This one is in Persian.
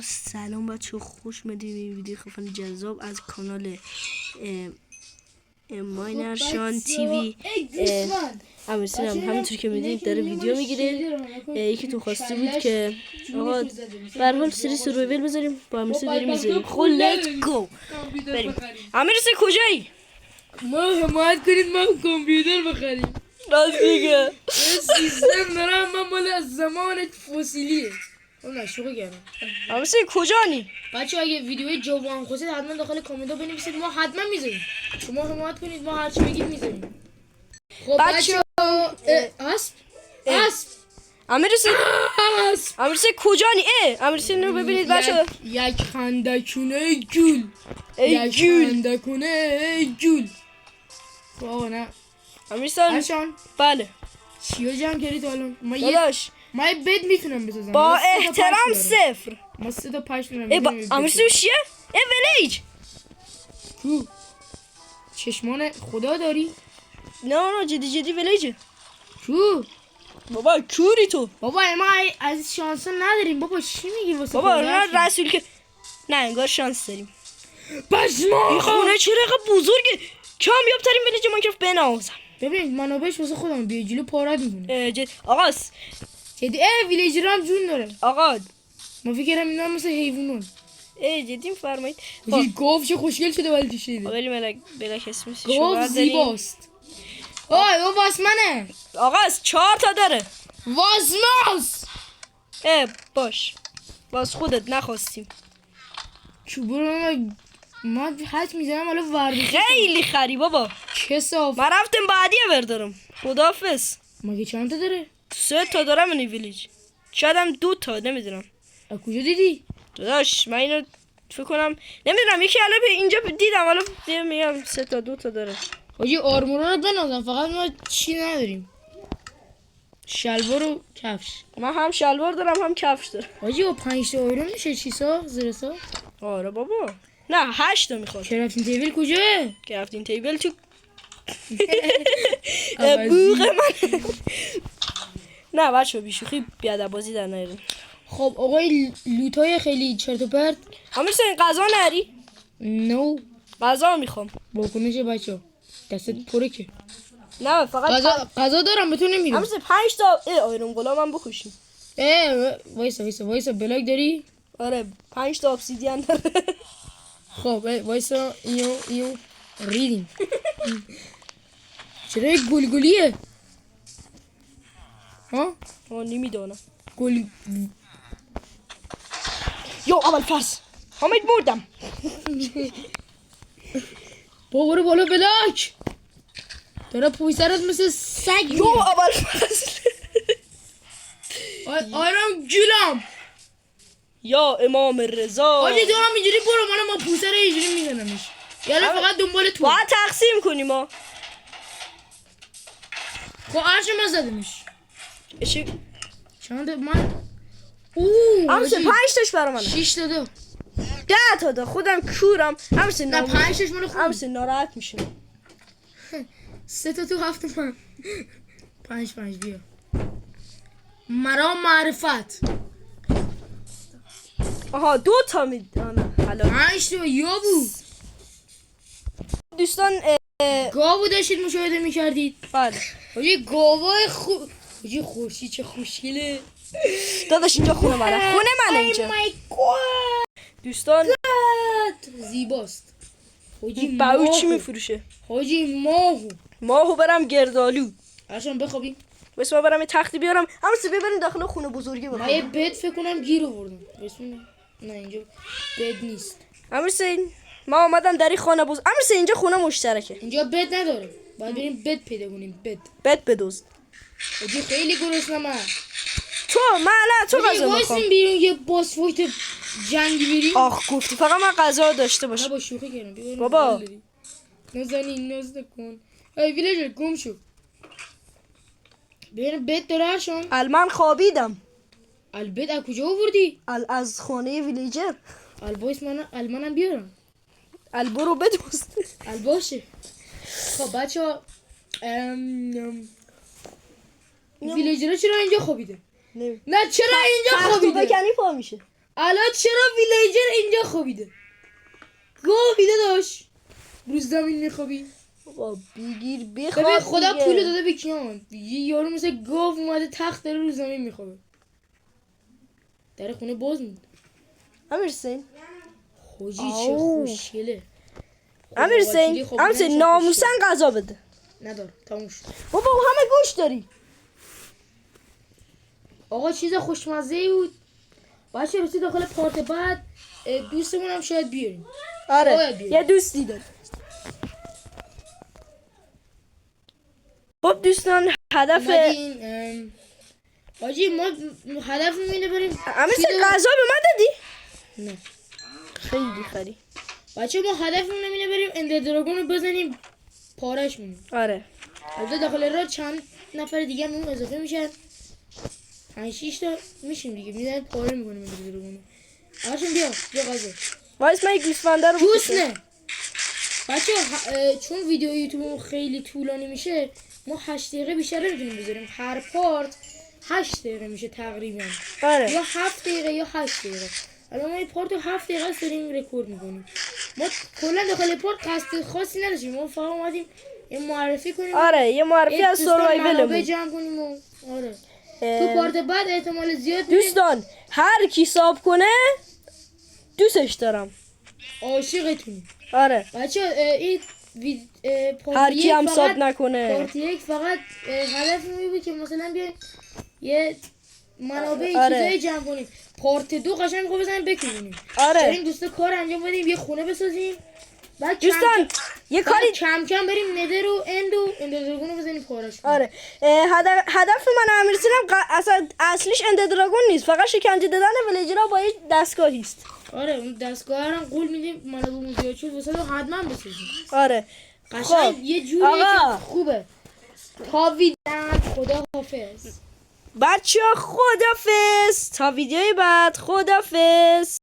سلام بچه، خوش اومدید به این ویدیو خیلی جذاب از کانال ماینرشان تیوی. امیرسین هم همونطور که میدونید داره ویدیو میگیره. یکی تو خواسته بود که آقا به هر حال سری سروایول بذاریم، با امیرسین داریم میذاریم. خب لیتس گو بریم. امیرسین کجایی؟ ما حمایت کنید ما کامپیوتر بخریم. راست میگه. سیستم دارم من مال زمان فسیلیه. اون شوخی کردم. امیرسین کجانی؟ بچه اگه ویدیوی جوان خواستید حتما داخل کامنت ها بنویسید، ما حتما میذاریم. شما حمایت کنید ما هر چی بگید میذاریم. خب بچه اسب امیرسین کجانی؟ امیرسین رو ببینید بچه. یک خندکونه گول. گول. بابا نه امیرسین بله چیو جمع کردید الان؟ داداش ما یه بد میتونم بسازم با احترام صفر. ما 3 تا 5 میتونم. امیرسین چیه؟ ولیج چشمان خدا داری؟ نه جدی ولیجه. کو بابا کوری تو؟ بابا ما از شانس نداریم. بابا چی میگی واسه بابا نه رسول که نه انگار شانس داریم. پشما این خونه چرا بزرگه؟ کامیاب ترین ولیج ماینکرافت بنازم. ببین منابعش واسه خودم بیا جلو پارت میکنه. آقا جدی ویلیجر هم جون داره. آقا ما فکر کردم اینا مثل حیوانان. جدی میفرمایید؟ گاو چه خوشگل شده ولی شده. ولی بلک اسمش گاو زیباست. او واسمنه. آقا 4 تا داره. واسماس. باش باز خودت نخواستیم. چوبر ما حد میزنم حالا ورزشی خیلی خری بابا. کساف من رفتم بعدیه بردارم. خداحافظ. مگه چند تا داره؟ 3 تا دارم این ویلیج. شاید هم 2 تا نمیدونم. از کجا دیدی؟ داداش من اینو فکر کنم نمیدونم یکی الان اینجا دیدم، حالا میگم 3 تا 2 تا داره. حاجی آرمورا رو بنازم، فقط ما چی نداریم. شلوار و کفش. من هم شلوار دارم هم کفش دارم. حاجی با 5 تا آیرون میشه چی سا زیر سا؟ آره بابا. نه 8 تا میخواد. کرافتینگ تیبل کجاست؟ کرافتینگ تیبل تو بوق من. نه بچه بیشوخی بیادبازی در نیاریم. خب آقای لوتای خیلی چرت و پرت. امیرسین غذا نری؟ نو غذا میخوام. واکنش بچه دستت پره که. نه فقط غذا دارم بهتون نمیدم. امیرسین 5 تا آیرون غلامم بخوشیم. وایسا بلاک داری؟ آره 5 تا ابسیدین داره. خب وایسا اینو ریدیم. چرا یک گلگلیه؟ ها؟ نمیدونم. گل یو اول فرس حامد بردم. برو بالا بلاک داره پویسرت مثل سگ. یو اول فرس آرام گلم یا امام رضا. آجی تو هم اینجوری برو ما پویسر اینجوری میزنمش. یالا فقط دنبال تو باید تقسیم کنیم ها. خب هرچی ما زدمش چند من همسه 5 تاش برا منه. 6 تا 10 تا ده خودم کورم. همسه نه 5 تاش منو خوب. همسه ناراحت میشه. 3 تا تو 7 من 5 بیا مرا معرفت. آها 2 تا میدانه حالا 5 تا یا بود. دوستان گاوو داشتید مشاهده میکردید. بله حاجی گاوای خوب. حاجی خورشید چه خوشگله. داداش اینجا خونه منه اینجا. دوستان زیباست. حاجی باو چی میفروشه؟ حاجی ماهو برم گردالو. عشان بخوابیم. بس ما برم یه تختی بیارم. همسه ببریم داخل خونه بزرگی بخوابیم. من یه بد فکر کنم گیر آوردم. نه اینجا بد نیست. امیرسین ما اومدم در این خانه امیرسین اینجا خونه مشترکه. اینجا بد نداره. باید بریم بد پیدا کنیم. بد بدزد. حاجی خیلی گرسنمم. تو غذا میخوام. واسیم بیرون یه باس فایت جنگی بریم. آخ گفتی فقط من غذا داشته باشم. نه با شوخی کردم. بابا نزنین ناز نکن. ای ویلیجر گم شو. بریم بد داره هرشان. من خوابیدم. البد از کجا آوردی؟ از خانه ویلیجر. البایس منم بیارم. برو بدوست. باشه. خب بچه‌ها ویلیجر چرا اینجا خوابیده؟ نه چرا اینجا خوابیده؟ بکنی پا میشه. الان چرا ویلیجر اینجا خوابیده؟ خوابیده داشت رو زمین میخوابی. بابا بگیر بخواب ببین خدا دیگه. پولو داده به کیان. یه یارو مثل گاو اومده تخت داره رو زمین میخوابه. در خونه باز موند. امیر حسین خوجی چه آو. خوشگله. امیر حسین ناموسن غذا بده. ندار تموم شد. بابا همه گوش داری. آقا چیز خوشمزه ای بود. بچه رسید داخل پارت بعد دوستمون هم شاید بیاریم. آره یه دوستی داری. خب دوستان هدف اومدین حاجی ما هدف اینه بریم. امیر حسین غذا به من دادی؟ نه خیلی خری. بچه ما هدفمون اینه بریم اندر دراگون رو بزنیم پارش مونیم. آره البته داخل راه چند نفر دیگه هم اضافه میشن. 5-6 تا میشیم دیگه میزنیم پاره میکنیم اندر دراگون. آشون بیا غذا. وایس من گوسفنده رو دوست نه بچه چون ویدیو یوتیوب خیلی طولانی میشه ما 8 دقیقه بیشتر نمیتونیم بذاریم. هر پارت 8 دقیقه میشه تقریبا. آره یا 7 دقیقه یا 8 دقیقه. الان ما این پارت رو 7 دقیقه است داریم رکورد میکنیم. ما کلا داخل پارت قصد خاصی نداشتیم. ما فقط اومدیم این معرفی کنیم. آره یه معرفی از سروایولمون جمع کنیم و آره تو پارت بعد احتمال زیاد دوستان هر کی ساب کنه دوستش دارم. عاشقتونی. آره بچه این هر کی هم ساب نکنه. پارت یک فقط هدف بود که مثلا بیاین یه منابع آره. چیزایی جمع کنیم. پارت 2 قشنگ میخوام بزنیم بکنیم. آره بریم دوستا کار انجام بدیم یه خونه بسازیم. بعد دوستان یه کاری کم کم بریم ندر و اند دراگون رو بزنیم پارش کنیم. آره هدف من امیر حسین اصلیش اند دراگون نیست. فقط شکنجه دادن ویلیجرها با یه دستگاهی است. آره اون دستگاه رو قول میدیم منابع زیاد شد واسه حتما بسازیم. آره قشنگ خب. یه جوریه آقا. که خوبه. تا ویدیو خدا حافظ. بچه خدافظ تا ویدیوی بعد. خدافظ.